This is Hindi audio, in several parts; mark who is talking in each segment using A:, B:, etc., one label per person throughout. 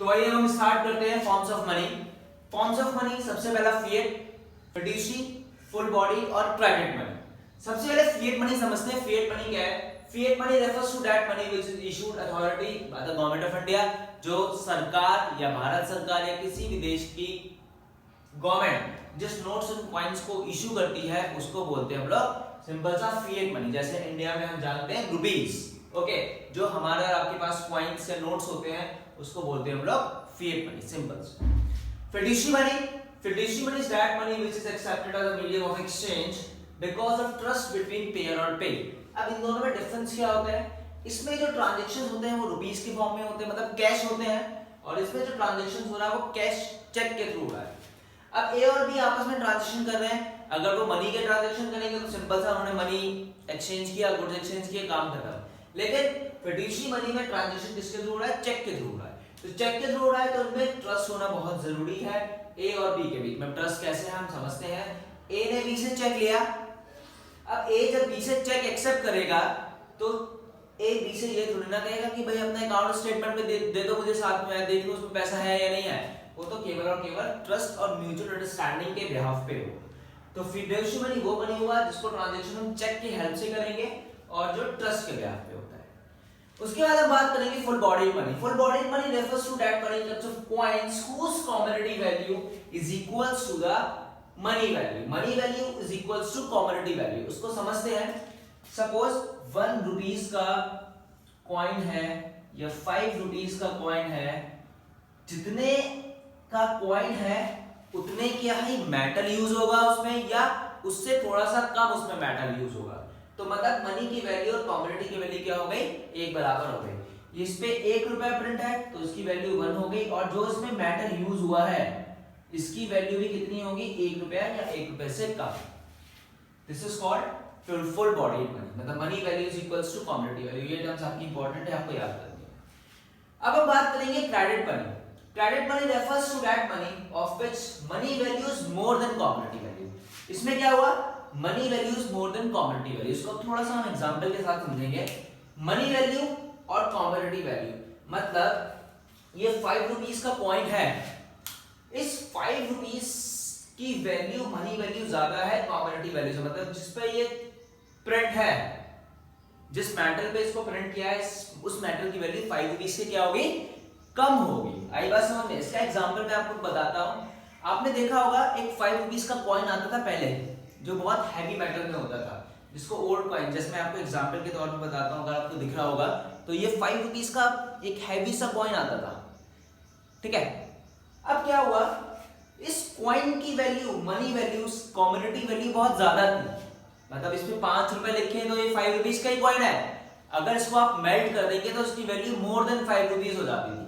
A: तो आइए हम स्टार्ट करते हैं forms of money. Forms of money, सबसे पहला फिएट, फिड्यूशियरी, फुल बॉडी और प्राइवेट मनी। सबसे पहले फिएट मनी समझते हैं। फिएट मनी क्या है? Fiat money refers to that money which is issued authority by the government of India. जो सरकार या भारत सरकार या किसी भी देश की गवर्नमेंट जिस नोट्स एंड कॉइन्स को इशू करती है उसको बोलते हैं हम लोग सिंपल सा फिएट मनी। जैसे इंडिया में हम जानते हैं रुपीस, ओके, जो हमारे आपके पास कॉइन्स या नोट्स होते हैं उसको बोलते हैं हम लोग fiat money, simple. Fiduciary money, fiduciary money is that money which is accepted as a medium of exchange because of trust between payer और पे। अब इन दोनों में डिफरेंस क्या होता है? इसमें जो ट्रांजैक्शंस होते हैं वो रुपीस के फॉर्म में होते हैं, मतलब कैश होते हैं, और इसमें जो ट्रांजैक्शंस हो रहा है वो कैश चेक के थ्रू हो रहा है। अब ए और बी आपस में ट्रांजैक्शन कर रहे हैं, अगर वो मनी के ट्रांजैक्शन करेंगे तो सिंपल सा उन्होंने मनी एक्सचेंज किया, गुड्स एक्सचेंज किया, काम खत्म। लेकिन फिड्यूशियरी मनी में ट्रांजैक्शन किसके थ्रू हो रहा है? चेक के थ्रू हो रहा है। तो चेक के थ्रू हो रहा है तो उनमें ट्रस्ट होना बहुत जरूरी है। ए और बी के बीच में ट्रस्ट कैसे है हम समझते हैं। ए ने बी से चेक लिया, अब ए जब बी से चेक एक्सेप्ट करेगा तो ए बी से ये थोड़ी ना कहेगा कि भाई अपना अकाउंट स्टेटमेंट में दे दो मुझे, साथ में देख लो उसमें पैसा है या नहीं है। वो तो केवल और केवल ट्रस्ट और म्यूचुअल अंडरस्टैंडिंग के बिहाफ पे हो। तो फिड्यूशियरी मनी वो मनी हुआ जिसको ट्रांजैक्शन हम चेक की हेल्प से करेंगे और जो ट्रस्ट के बिहाफ पे होता है। उसके बाद हम बात करेंगे full body money. Full body money refers to that money in terms of coins whose commodity value is equals to the money value. Money value is equals to commodity value. उसको समझते हैं। सपोज 1 रुपीस का कॉइन है या 5 रुपीस का कॉइन है, जितने का कॉइन है उतने क्या ही मेटल यूज होगा उसमें या उससे थोड़ा सा कम उसमें मेटल यूज होगा। तो मतलब मनी की वैल्यू और कमोडिटी की वैल्यू क्या हो गई? एक बराबर हो गई। इस पे 1 रुपया प्रिंट है तो इसकी वैल्यू 1 हो गई, और जो इसमें मेटल यूज हुआ है इसकी वैल्यू भी कितनी होगी? 1 रुपया या 1 रुपए से कम। This is called full body money, मतलब money value is equals to commodity value. ये टर्म्स आपकी इंपॉर्टेंट है, आपको याद करनी है। अब हम बात करेंगे credit money. Credit money refers to that money of which money value is more than commodity value. इसमें क्या हुआ? Money value is more than commodity value. इसको थोड़ा सा हम एग्जांपल के साथ समझेंगे। मनी वैल्यू और कमोडिटी वैल्यू, मतलब ये 5 रुपीस का कॉइन है, इस 5 रुपीस की वैल्यू मनी वैल्यू ज्यादा है कमोडिटी वैल्यू से। मतलब जिस पे ये प्रिंट है, जिस मेटल पे इसको प्रिंट किया है, उस मेटल की वैल्यू 5 रुपीस से क्या होगी? कम होगी। आई बात समझ में? इसका एग्जांपल मैं आपको बताता हूं। आपने देखा होगा एक 5 रुपीस का कॉइन आता था पहले, जो बहुत हैवी मेटल में होता था, जिसको ओल्ड कॉइन, जैसे मैं आपको एग्जांपल के तौर पे बताता हूं, अगर आपको दिख रहा होगा तो ये 5 रुपीस का एक हैवी सा कॉइन आता था, ठीक है। अब क्या हुआ? इस कॉइन की value, money value, commodity value बहुत ज्यादा थी। मतलब इसमें 5 रुपए लिखे हैं तो ये 5 रुपीस का ही कॉइन है। अगर इसको आप मेल्ट कर देंगे तो उसकी वैल्यू मोर देन 5 रुपीस हो जाती थी।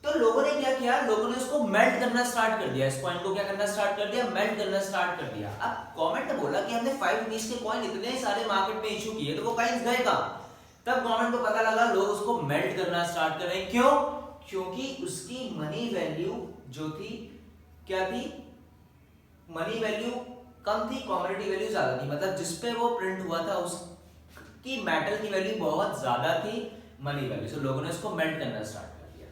A: तो लोगों ने क्या किया? लोगों ने उसको मेल्ट करना स्टार्ट कर दिया। इस कॉइन को क्या करना स्टार्ट कर दिया? मेल्ट करना स्टार्ट कर दिया। अब गवर्नमेंट ने बोला कि हमने 5 रुपीस के कॉइन इतने सारे मार्केट में इशू किए, तो वो कॉइन्स गए कहां? तब गवर्नमेंट को पता लगा लोग उसको मेल्ट करना स्टार्ट कर रहे हैं। क्यों? क्योंकि उसकी मनी वैल्यू जो थी, क्या थी? मनी वैल्यू कम थी, कमोडिटी वैल्यू ज्यादा थी। मतलब जिस पे वो प्रिंट हुआ था उसकी मेटल की वैल्यू बहुत ज्यादा थी मनी वैल्यू से। लोगों ने उसको मेल्ट करना स्टार्ट कर दिया।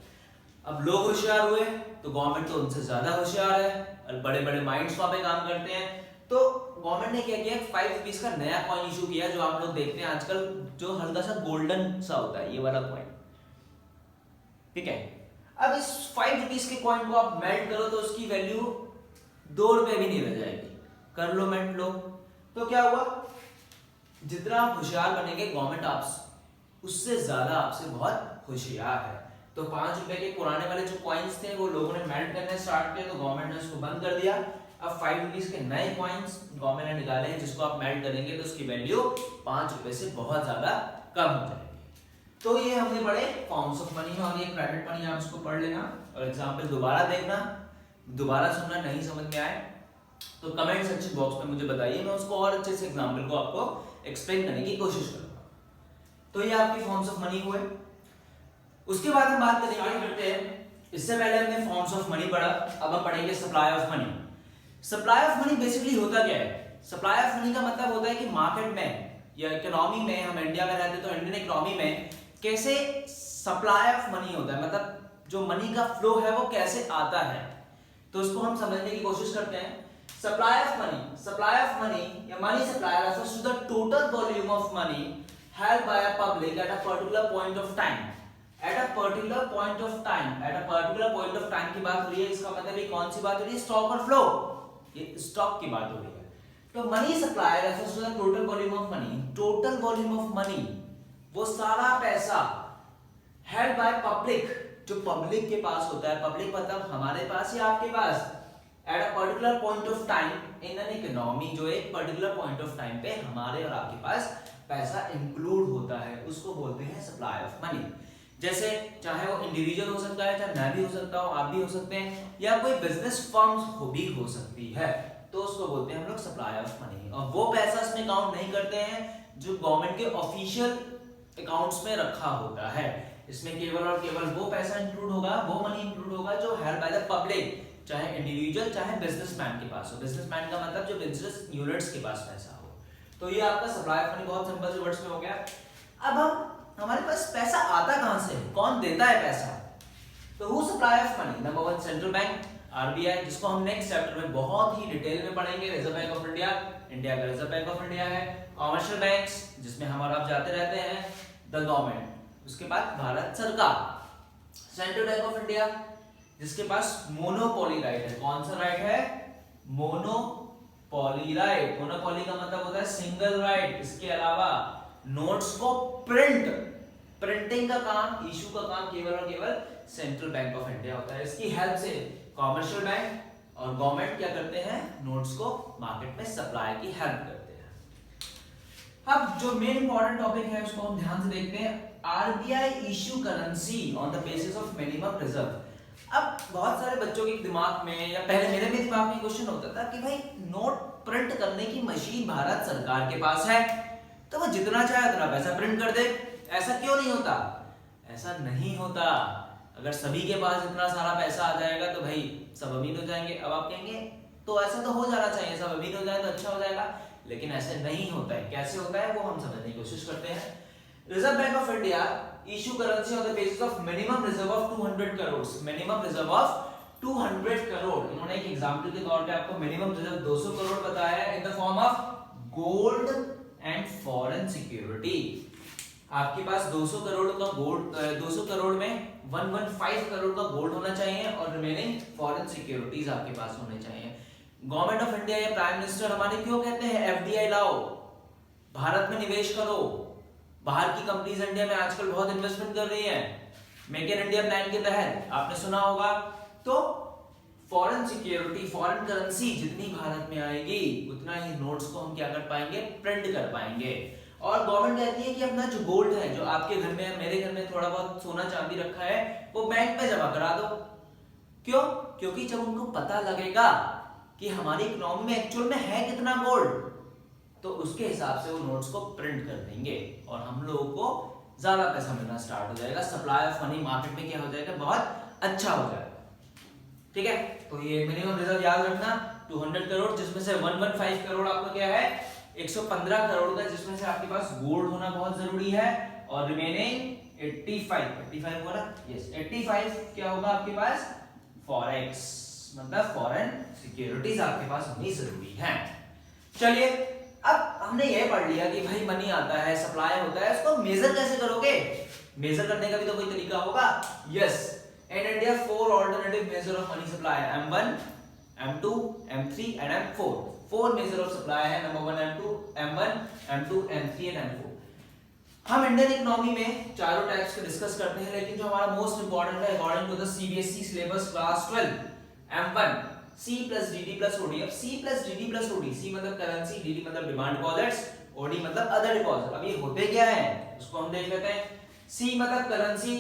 A: अब लोग होशियार हुए तो गवर्नमेंट तो उनसे ज्यादा होशियार है, और बड़े बड़े माइंड्स वहां पे काम करते हैं। तो गवर्नमेंट ने क्या किया? 5 रुपीस का नया कॉइन इशू किया, जो आप लोग देखते हैं आजकल, जो हल्का सा गोल्डन सा होता है, ये वाला कॉइन, ठीक है। अब इस 5 रुपीस के कॉइन को आप मेल्ट करो तो उसकी वैल्यू 2 रुपए भी नहीं रह जाएगी। कर लो मेल्ट लो, तो क्या हुआ? जितना आप होशियार बनेंगे गवर्नमेंट आप उससे ज्यादा आपसे बहुत होशियार है। तो 5 रुपए के पुराने वाले जो कॉइन्स थे वो लोगों ने मेल्ट करने स्टार्ट किया, तो गवर्नमेंट ने उसको बंद कर दिया। अब 5 रुपीस के नए कॉइन्स गवर्नमेंट ने निकाले हैं, जिसको आप मेल्ट करेंगे तो उसकी वैल्यू 5 रुपए से बहुत ज्यादा कम हो जाएगी। तो ये हमने पढ़े फॉर्म्स ऑफ मनी में, और ये क्रेडिट मनी, आप इसको पढ़ लेना और एग्जांपल दोबारा देखना, दोबारा सुनना। नहीं समझ में आए तो कमेंट सेक्शन बॉक्स में मुझे बताइए, मैं उसको और अच्छे से एग्जांपल को आपको एक्सप्लेन करने की कोशिश करूंगा। तो ये आपके फॉर्म्स ऑफ मनी हुए। उसके बाद हम बात करते हैं, इससे पहले हमने फॉर्म्स ऑफ मनी पढ़ा, अब हम पढ़ेंगे supply of money. Supply of money basically होता क्या है? सप्लाई ऑफ मनी का मतलब होता है कि मार्केट में या इकोनॉमी में, हम इंडिया में रहते तो इंडियन इकोनॉमी में कैसे सप्लाई ऑफ मनी होता है, मतलब जो मनी का फ्लो है वो कैसे आता है, तो उसको हम समझने की कोशिश करते हैं। सप्लाई ऑफ मनी या money supply refers to the total volume of money held by a public at a particular point of time। at a particular point of time की बात हो रही है, इसका मतलब ये कौन सी बात हो रही है, स्टॉक और फ्लो, ये स्टॉक की बात हो रही है। तो money supply refers to the total volume of money, total volume of money, वो सारा पैसा held by public, जो पब्लिक के पास होता है, पब्लिक मतलब हमारे पास या आपके पास, at a particular point of time in an economy, जो एक पर्टिकुलर पॉइंट ऑफ टाइम पे हमारे और आपके पास पैसा इंक्लूड होता है, उसको बोलते हैं सप्लाई ऑफ मनी। जैसे चाहे वो इंडिविजुअल हो सकता है, चाहे मैं भी हो सकता हूँ, आप भी हो सकते हैं, या कोई बिजनेस फर्म भी हो सकती है, तो उसको बोलते हैं हम लोग सप्लाई ऑफ मनी। और वो पैसा इसमें काउंट नहीं करते हैं जो गवर्नमेंट के ऑफिशियल अकाउंट्स में रखा होता है, इसमें केवल और केवल वो पैसा इंक्लूड होगा, वो मनी इंक्लूड होगा जो हेल्ड बाय द पब्लिक, चाहे इंडिविजुअल चाहे बिजनेसमैन के पास हो। बिजनेसमैन का मतलब जो बिजनेस यूनिट्स के पास पैसा हो। तो ये आपका सप्लाई ऑफ मनी बहुत सिंपल से वर्ड्स में हो गया। अब हमारे पास पैसा आता कहां से, कौन देता है पैसा, तो who supply of money, number 1 central bank RBI, जिसको हम नेक्स्ट चैप्टर में बहुत ही डिटेल में पढ़ेंगे। Reserve bank of India, India का रिजर्व बैंक ऑफ इंडिया है। कॉमर्शियल बैंक्स, जिसमें हम और आप जाते रहते हैं, द गवर्नमेंट, उसके बाद भारत सरकार। सेंट्रल बैंक ऑफ इंडिया, जिसके पास मोनोपोली राइट है, कौन सा राइट है, मोनोपोली राइट। मोनोपोली का मतलब होता है सिंगल राइट। इसके अलावा नोट्स को प्रिंटिंग का काम, इशू का काम केवल और केवल सेंट्रल बैंक ऑफ इंडिया होता है। इसकी हेल्प से कॉमर्शियल बैंक और गवर्नमेंट क्या करते हैं, नोट्स को मार्केट में सप्लाई की हेल्प करते हैं। अब जो मेन इंपॉर्टेंट टॉपिक है उसको हम ध्यान से देखते हैं। RBI issue currency on the basis of minimum reserve. अब बहुत सारे बच्चों के दिमाग में, या पहले मेरे भी दिमाग में क्वेश्चन होता था कि भाई नोट प्रिंट करने की मशीन भारत सरकार के पास है, तो वो जितना चाहे उतना पैसा प्रिंट कर दे, ऐसा क्यों नहीं होता? ऐसा नहीं होता। अगर सभी के पास इतना सारा पैसा आ जाएगा तो भाई सब अमीर हो जाएंगे। अब आप कहेंगे तो ऐसा तो हो जाना चाहिए, सब अमीर हो जाए तो अच्छा हो जाएगा, लेकिन ऐसे नहीं होता है। कैसे होता है वो हम समझने की कोशिश करते हैं। Reserve bank of India issue currency on the basis of minimum reserve of 200 crore. Minimum reserve of 200 crore. इन्होंने एक एग्जांपल के तौर पे आपको मिनिमम रिजर्व 200 करोड़ बताया है in the form of gold and foreign security. आपके पास 200 करोड़ का गोल्ड, 200 करोड़ में 115 करोड़ का गोल्ड होना चाहिए और रिमेनिंग फॉरेन सिक्योरिटीज आपके पास होने चाहिए। गवर्नमेंट ऑफ इंडिया या प्राइम मिनिस्टर हमारे क्यों कहते हैं एफडीआई लाओ, भारत में निवेश करो। बाहर की कंपनीज इंडिया में आजकल बहुत इन्वेस्टमेंट कर रही हैं मेक इन इंडिया प्लान के तहत, आपने सुना होगा। तो फॉरेन सिक्योरिटी, फॉरेन करेंसी जितनी भारत में आएगी उतना ही नोट्स को हम क्या कर पाएंगे, प्रिंट कर पाएंगे। और गवर्नमेंट कहती है कि अपना जो गोल्ड है, जो आपके घर में, मेरे घर में थोड़ा बहुत सोना चांदी रखा है, वो बैंक में जमा करा दो। क्यों? क्योंकि जब उनको पता लगेगा कि हमारी इकोनॉमी में एक्चुअल में है कितना गोल्ड, तो उसके हिसाब से वो नोट्स को प्रिंट कर देंगे और हम लोगों को ज्यादा पैसा मिलना स्टार्ट हो जाएगा। सप्लाई ऑफ मनी मार्केट में क्या हो जाएगा, बहुत अच्छा हो जाएगा। ठीक है, तो ये मिनिमम रिजर्व याद रखना 200 करोड़, जिसमें से 115 करोड़ आपका क्या है, 115 करोड़ का, जिसमें से आपके पास गोल्ड होना बहुत जरूरी है। और रिमेनिंग 85 हुआ ना, यस 85 क्या होगा आपके पास, फॉरेक्स, मतलब फॉरेन सिक्योरिटीज आपके पास होनी जरूरी है। चलिए, अब हमने ये पढ़ लिया कि भाई मनी आता है, सप्लाई होता है, इसको मेजर कैसे करोगे? मेजर करने का भी तो कोई तरीका होगा। Yes, in India 4 alternative measure of money supply, M1, M2, M3 and M4। 4 measure of supply है, number 1 M1, M2, M3 and M4। हम इंडियन इकोनॉमी में चारों टाइप्स के डिस्कस करते हैं, लेकिन जो हमारा मोस्ट इंपॉर्टेंट है according to the CBSE syllabus class 12, M1 C plus DD plus OD। अब C plus DD plus OD, C मतलब करेंसी, DD मतलब डिमांड डिपॉजिट्स, OD मतलब अदर डिपॉजिट। अब ये होते क्या है उसको हम देख लेते हैं। C मतलब currency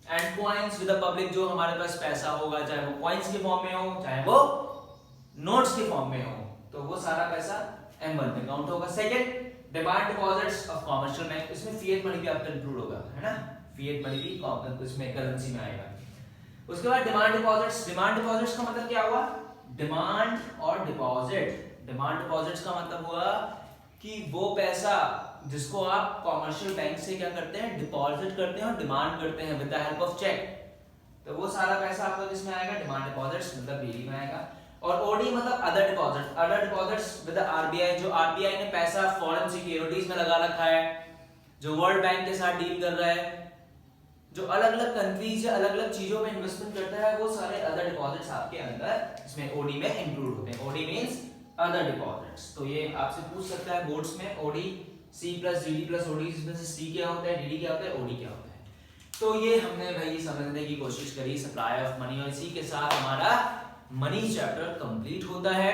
A: and coins with the public, जो हमारे पास पैसा होगा, चाहे वो कॉइंस के फॉर्म में हो, चाहे वो नोट्स के फॉर्म में हो, तो वो सारा पैसा M1 में काउंट होगा। Second, demand deposits of commercial bank, इसमें फिएट मनी भी आपका इंक्लूड होगा, है ना, फिएट मनी भी इसमें करेंसी में आएगा। उसके बाद डिमांड डिपॉजिट्स। डिमांड डिपॉजिट्स का मतलब क्या हुआ, डिमांड और डिपॉजिट। डिमांड डिपॉजिट्स का मतलब हुआ कि वो पैसा जिसको आप कॉमर्शियल बैंक से क्या करते हैं, डिपॉजिट करते हैं और डिमांड करते हैं with the help of cheque. किस में आएगा, डिमांड डिपॉजिट्स मतलब डेली में आएगा। और ओडी मतलब other deposits, other deposits with RBI, जो आरबीआई ने पैसा फॉरेन सिक्योरिटीज में लगा रखा है, जो वर्ल्ड बैंक के साथ डील कर रहा है, जो अलग अलग कंट्रीज या अलग अलग चीजों में इन्वेस्टमेंट करता है, वो सारे अदर डिपॉजिट्स आपके अंदर इसमें ओडी में इंक्लूड होते हैं। OD means other deposits. तो ये आपसे पूछ सकता है बोर्ड्स में, OD C plus GD plus OD, इसमें से सी क्या होता है, डीडी क्या होता है, ओडी क्या होता है। तो ये हमने भाई समझने की कोशिश करी सप्लाई ऑफ मनी, और इसी के साथ हमारा मनी चैप्टर कंप्लीट होता है।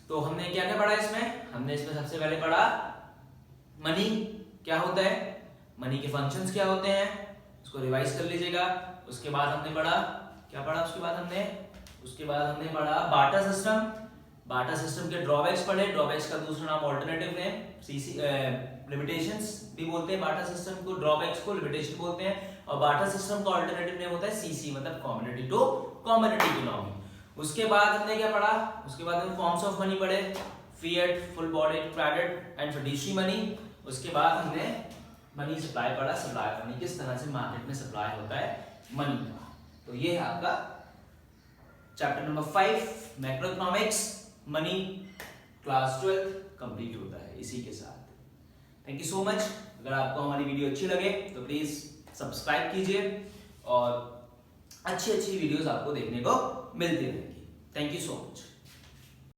A: तो हमने क्या क्या पढ़ा इसमें, हमने इसमें सबसे पहले पढ़ा मनी क्या होता है, मनी के फंक्शंस क्या होते हैं, उसको रिवाइज कर लीजिएगा। उसके बाद हमने पढ़ा क्या पढ़ा, उसके बाद हमने पढ़ा बार्टर सिस्टम, बार्टर सिस्टम के ड्रॉबैक्स पढ़े, ड्रॉबैक्स का दूसरा नाम अल्टरनेटिव नेम सीसी, लिमिटेशंस भी बोलते हैं बार्टर सिस्टम को, ड्रॉबैक्स को लिमिटेशन बोलते हैं, और बार्टर सिस्टम का अल्टरनेटिव नेम होता है सीसी मतलब कमोडिटी टू कमोडिटी इकोनॉमी। उसके बाद हमने क्या पढ़ा, उसके बाद हमने फॉर्म्स ऑफ मनी पढ़े, fiat, full bodied, credit and fiduciary money. उसके बाद हमने मनी सप्लाई पढ़ा, सप्लाई मनी किस तरह से मार्केट में सप्लाई होता है मनी का। तो ये है आपका chapter number 5 macroeconomics money, class 12 complete होता है इसी के साथ। Thank you so much. अगर आपको हमारी वीडियो अच्छी लगे तो प्लीज सब्सक्राइब कीजिए, और अच्छी अच्छी वीडियोस आपको देखने को मिलती रहेंगी। Thank you so much.